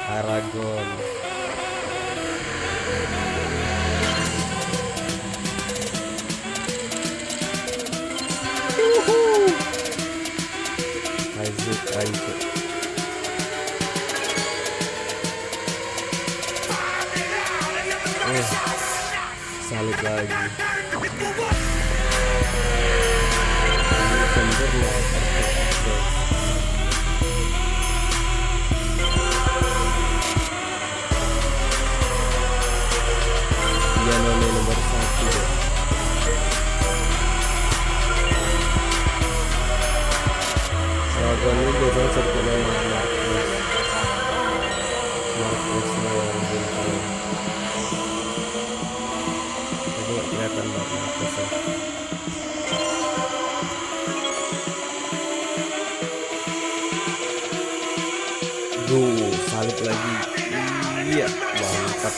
Aragon. Isaac anjir. Salib lagi. Jangan nomor 1 deh. Dragon ini biasanya seperti Marcus yang bintang. Jadi nggak kelihatan banget Marcusnya. Salib lagi. Iya, mantap.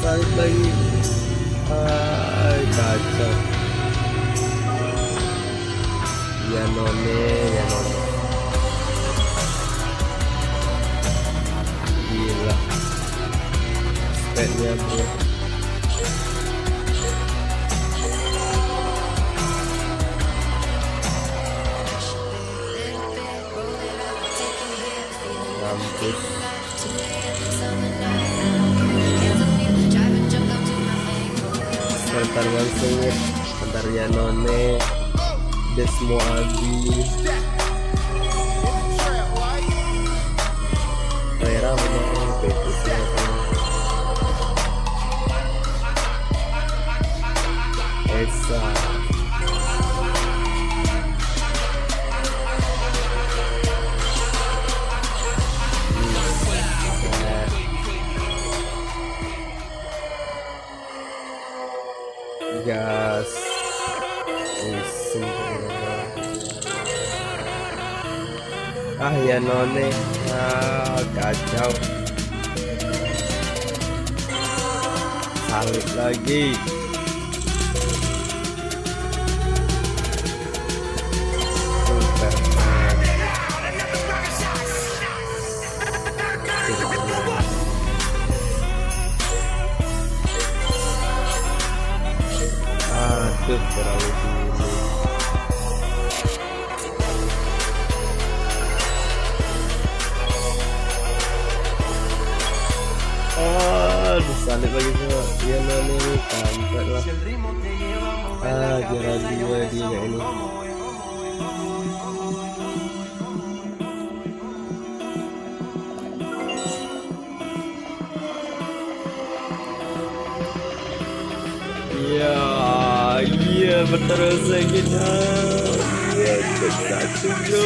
Salib lagi. Kacau. Ya none. Gila. Speknya bro. Mampus. Bentar langsung bentar ya none Desmo Abi Rera bener betisnya Esa gas ya none kacau. Salib lagi. Aduh, terlalu dulu. Salib lagi semua. Ya nani kampret lah. Juara 2 dia ini. Iya bener segini. Iya satu bro.